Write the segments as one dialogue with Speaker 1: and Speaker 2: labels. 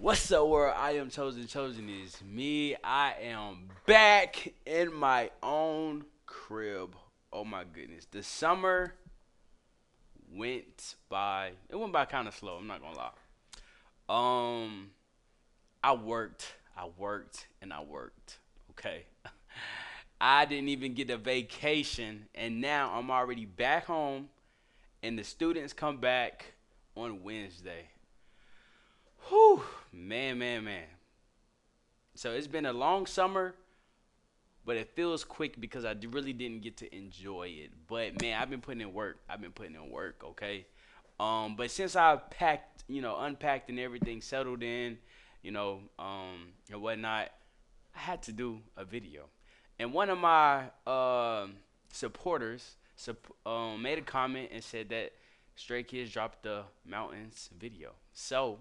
Speaker 1: What's up, world? I am Chosen. Chosen is me. I am back in my own crib. Oh my goodness. The summer went by. It went by kind of slow. I'm not gonna lie. Um, and I worked. Okay. I didn't even get a vacation, and now I'm already back home, and the students come back on Wednesday. Whew, man. So it's been a long summer, but it feels quick because really didn't get to enjoy it. But man, I've been putting in work. Okay. But since I packed, unpacked and everything settled in, and whatnot, I had to do a video. And one of my supporters made a comment and said that Stray Kids dropped the Mountains video. So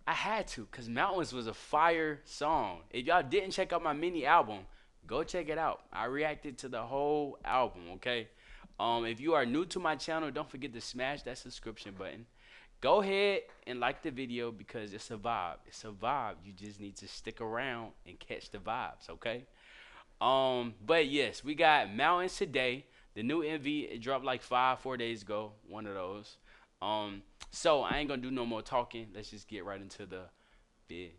Speaker 1: I had to, cause Mountains was a fire song. If y'all didn't check out my mini album, go check it out. I reacted to the whole album. Okay. If you are new to my channel, don't forget to smash that subscription button. Go ahead and like the video because it's a vibe. It's a vibe. You just need to stick around and catch the vibes. Okay. But yes, we got Mountains today. The new MV it dropped like 4 days ago. One of those. So I ain't gonna do no more talking. Let's just get right into the video.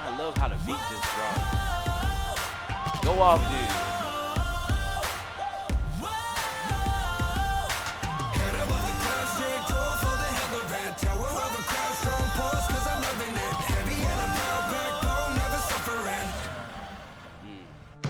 Speaker 1: I love how the beat just dropped. Go off, dude. Mm, mm.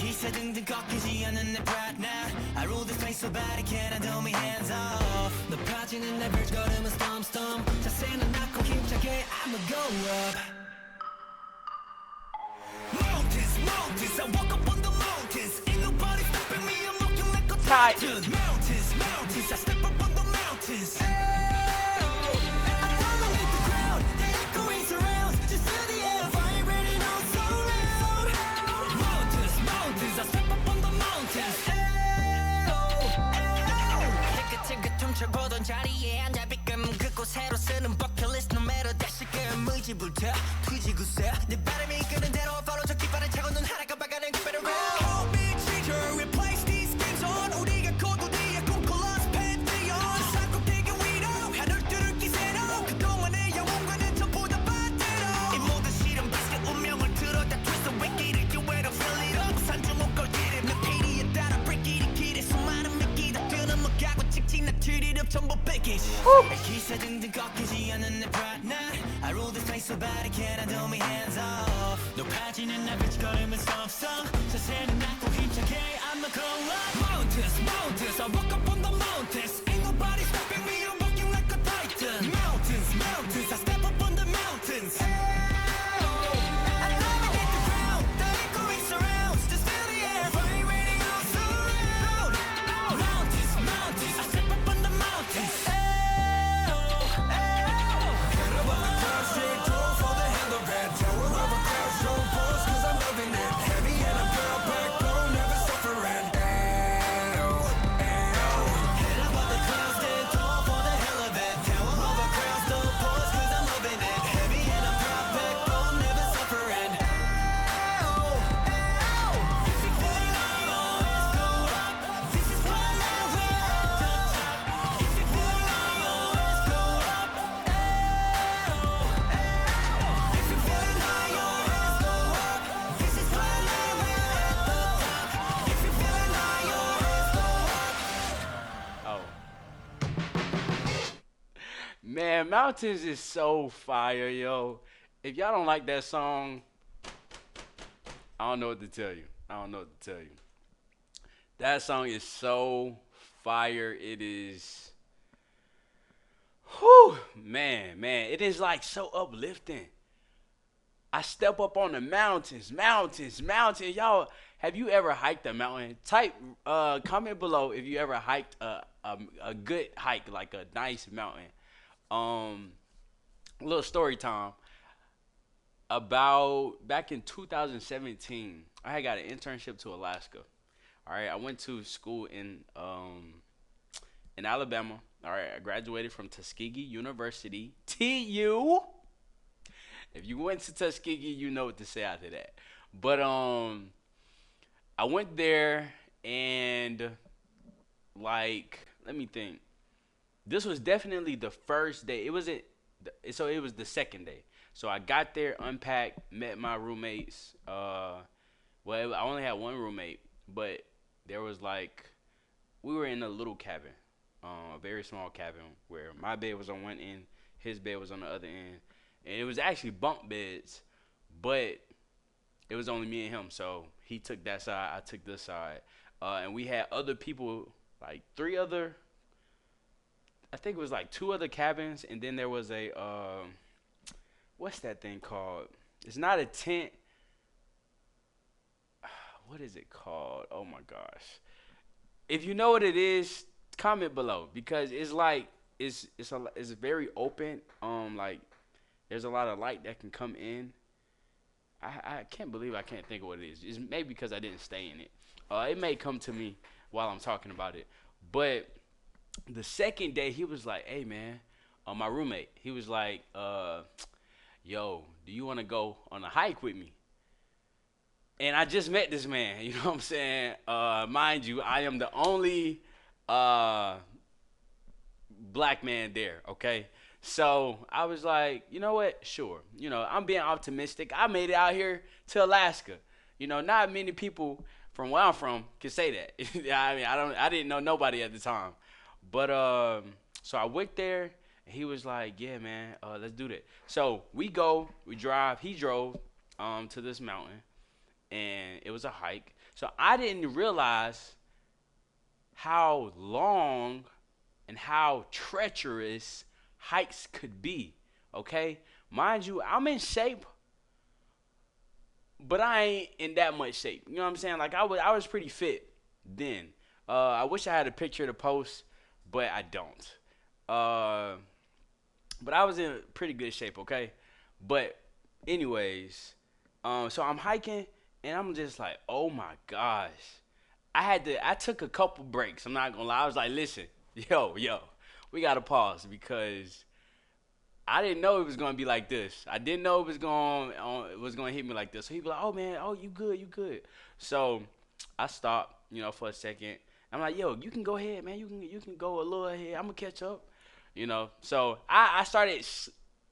Speaker 2: 기세등등 꺾이지 않는 내 pride now I rule this place so bad I cannot do me hands off 높아지는 내 bridge 걸음은 storm 자세는 낮고 힘차게 I'ma go up Mountains I walk up on the mountains Ain't nobody stopping me I'm walking like a titan Mountains I step up on the mountains 보던 자리에 앉아 비끔 그곳으로 쓰는 버킷리스트 노매로 다시금 의지부터 뒤지고서 내 바람이 이끄는 대로 follow 저 깃발을 차고 눈 하나 깜빡하는 그 better road Call me teacher replace these games on 우리가 고도리의 꿈꿔 pantheon 세상 꼭대기 위로 하늘들을 기세로 그동안의 영웅과는 전부 다 반대로 이 모든 실험 비슷한 운명을 틀어다 twist the wicked 기회로 fill it up 산중옥 걸기를 내 피리에 따라 break it 길에 수많은 미끼 다 뛰어넘어가고 직진한 트리를 전부 package 기세등등 꺾이지 않는 내 pride now I rule this place so bad I cannot do me hands off 높아지는 날 비치거리면 썸썸 자세는 낮고 힘차게 I'ma go up Mountains I walk up on the mountains Ain't nobody stopping me I'm walking like a titan Mountains I step up on the mountains
Speaker 1: Oh. Man, Mountains is so fire, yo. If y'all don't like that song, I don't know what to tell you. That song is so fire. It is. Whew, man. It is like so uplifting. I step up on the mountains. Y'all, have you ever hiked a mountain? Type comment below if you ever hiked a good hike, like a nice mountain. Um, a little story time. About back in 2017, I had got an internship to Alaska. All right, I went to school in Alabama. All right, I graduated from Tuskegee University, TU. If you went to Tuskegee, you know what to say after that. But I went there and like let me think. This was definitely the first day. It wasn't. So it was the second day. So I got there, unpacked, met my roommates. Well, I only had one roommate, but there was like we were in a little cabin, a very small cabin where my bed was on one end, his bed was on the other end, and it was actually bunk beds, but it was only me and him. So he took that side, I took this side, and we had other people, like three other. I think it was like two other cabins, and then there was a what's that thing called? It's not a tent. What is it called? Oh my gosh! If you know what it is, comment below because it's like it's very open. Like there's a lot of light that can come in. I can't believe I can't think of what it is. It's maybe because I didn't stay in it. It may come to me while I'm talking about it. But the second day, he was like, "Hey man, my roommate." He was like, "Yo, do you want to go on a hike with me?" And I just met this man. You know what I'm saying? Mind you, I am the only black man there. Okay. So I was like, you know what? Sure. You know, I'm being optimistic. I made it out here to Alaska. You know, not many people from where I'm from can say that. I mean, I didn't know nobody at the time. But so I went there and he was like, "Yeah, man, let's do that." So we drive. He drove to this mountain and it was a hike. So I didn't realize how long and how treacherous hikes could be. Okay, mind you, I'm in shape, but I ain't in that much shape. You know what I'm saying? Like I was pretty fit then. I wish I had a picture to post, but I don't. But I was in pretty good shape. Okay, but anyways, so I'm hiking and I'm just like, oh my gosh. I took a couple breaks. I'm not gonna lie. I was like, listen, yo, we gotta pause because I didn't know it was gonna be like this. I didn't know it was gonna hit me like this. So he was like, "Oh man, oh you good, you good." So I stopped, for a second. I'm like, "Yo, you can go ahead, man. You can go a little ahead. I'm gonna catch up." So I started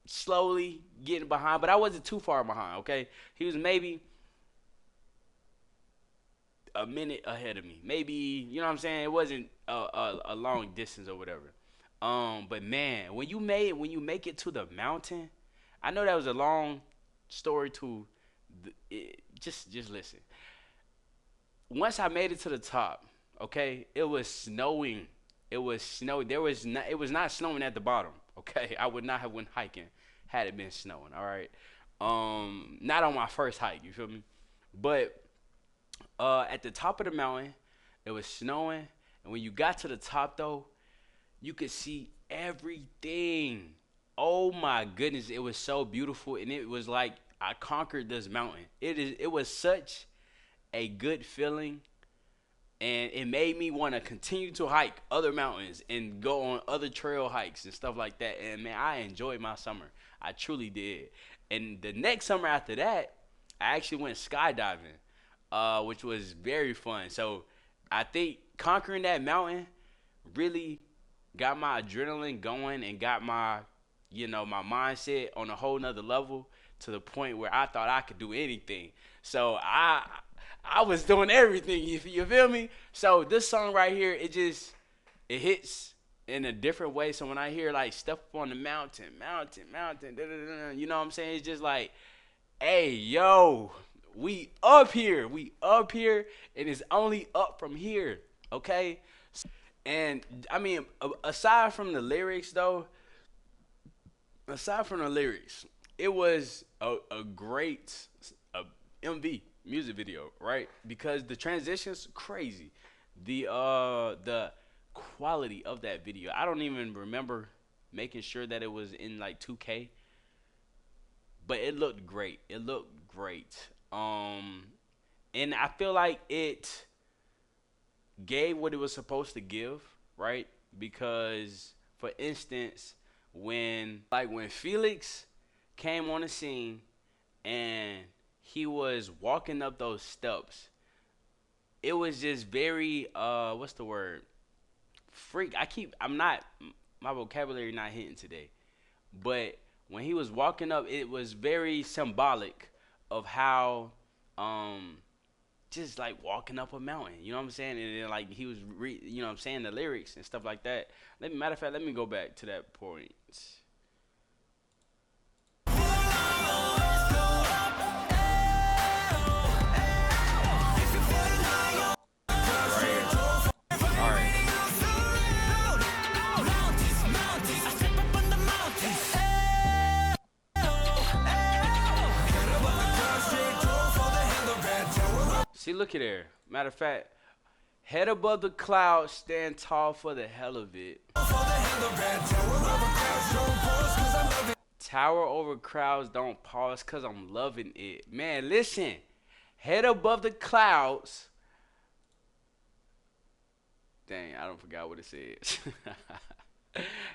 Speaker 1: slowly getting behind, but I wasn't too far behind. Okay, he was maybe a minute ahead of me. Maybe you know what I'm saying. It wasn't a long distance or whatever. But man, when you make it to the mountain, I know that was a long story to just listen. Once I made it to the top, okay, it was snowing. It was snow. It was not snowing at the bottom. Okay, I would not have went hiking had it been snowing. All right, not on my first hike. You feel me? But at the top of the mountain, it was snowing, and when you got to the top though, you could see everything. Oh my goodness, it was so beautiful, and it was like I conquered this mountain. It was such a good feeling, and it made me want to continue to hike other mountains and go on other trail hikes and stuff like that. And man, I enjoyed my summer. I truly did. And the next summer after that, I actually went skydiving, which was very fun. So I think conquering that mountain really got my adrenaline going and got my mindset on a whole nother level to the point where I thought I could do anything. So I was doing everything. You feel me? So this song right here, it hits in a different way. So when I hear like step up on the mountain, da, da, da, da, you know what I'm saying? It's just like, hey, yo, we up here, and it's only up from here. Okay. And I mean, aside from the lyrics, it was a great uh, MV music video, right? Because the transitions crazy, the quality of that video. I don't even remember making sure that it was in like 2K, but it looked great. It looked great. And I feel like it gave what it was supposed to give, right? Because, for instance, when Felix came on the scene and he was walking up those steps, it was just very what's the word? Freak. I'm not, my vocabulary not hitting today. But when he was walking up, it was very symbolic of how just like walking up a mountain. You know what I'm saying? And then like he was, you know what I'm saying, the lyrics and stuff like that. Matter of fact, let me go back to that point. All right. See, look at there. Matter of fact, head above the clouds, stand tall for the hell of it. Tower over crowds, don't pause, cause I'm loving it. Man, listen. Head above the clouds. Dang, I don't forgot what it says.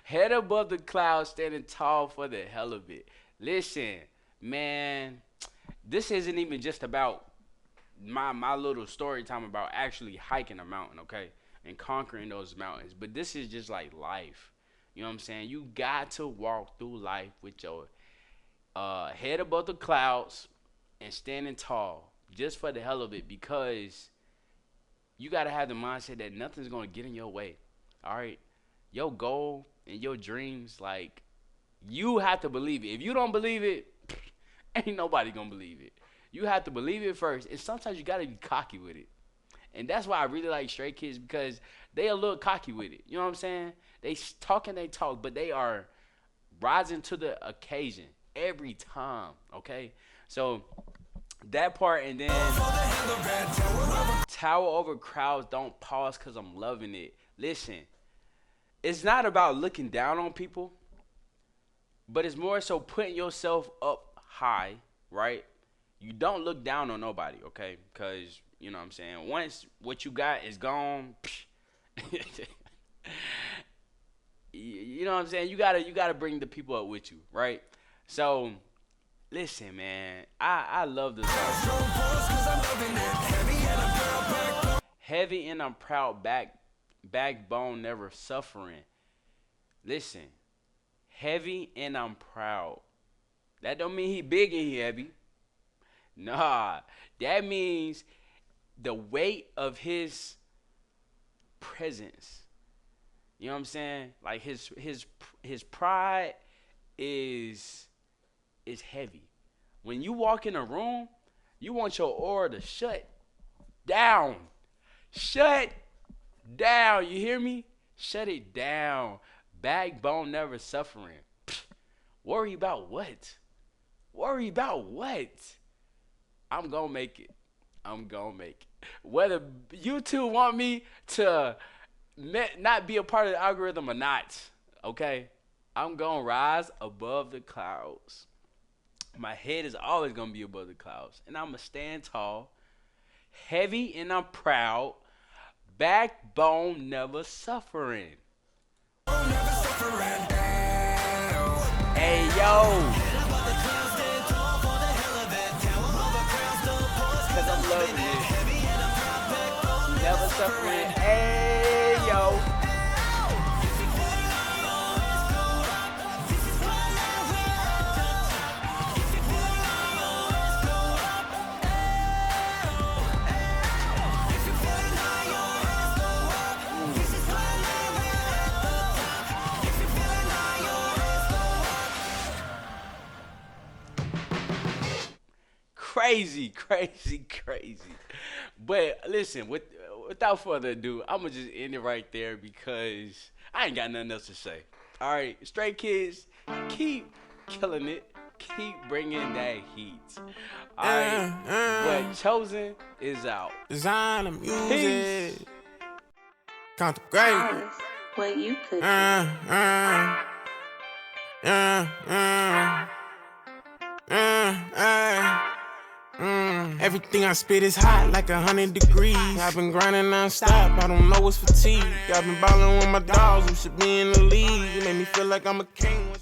Speaker 1: Head above the clouds, standing tall for the hell of it. Listen, man, this isn't even just about my little story time about actually hiking a mountain, okay, and conquering those mountains. But this is just like life. You know what I'm saying? You got to walk through life with your head above the clouds and standing tall just for the hell of it, because you got to have the mindset that nothing's going to get in your way. All right? Your goal and your dreams, like, you have to believe it. If you don't believe it, ain't nobody going to believe it. You have to believe it first, and sometimes you got to be cocky with it. And that's why I really like Stray Kids, because they a little cocky with it. You know what I'm saying? They talk and they talk, but they are rising to the occasion every time, okay? So that part, and then tower over crowds, don't pause, because I'm loving it. Listen, it's not about looking down on people, but it's more so putting yourself up high, right? You don't look down on nobody, okay? Because, you know what I'm saying, once what you got is gone, you know what I'm saying, you gotta bring the people up with you, right? So listen, man, I love this song. Heavy and I'm proud, backbone never suffering. Listen, heavy and I'm proud. That don't mean he big and he heavy. Nah, that means the weight of his presence. You know what I'm saying? Like his pride is heavy. When you walk in a room, you want your aura to shut down. Shut down. You hear me? Shut it down. Backbone never suffering. Worry about what? Worry about what? I'm gonna make it. I'm gonna make it. Whether you two want me to not be a part of the algorithm or not, okay? I'm gonna rise above the clouds. My head is always gonna be above the clouds, and I'm gonna stand tall, heavy, and I'm proud. Backbone never suffering. Hey yo. Cause I'm loving it. Never suffering. Hey yo. Crazy, crazy, crazy. But listen, without further ado, I'm gonna just end it right there because I ain't got nothing else to say. All right, Stray Kids, keep killing it. keep bringing that heat. Alright, but Chosen is out.
Speaker 3: Designer music.
Speaker 1: Peace.
Speaker 3: Count the great.
Speaker 4: Alice, what you could do.
Speaker 3: Everything I spit is hot like 100 degrees. I've been grinding non-stop, I don't know what's fatigue. I've been ballin' with my dogs who should be in the league. You make me feel like I'm a king.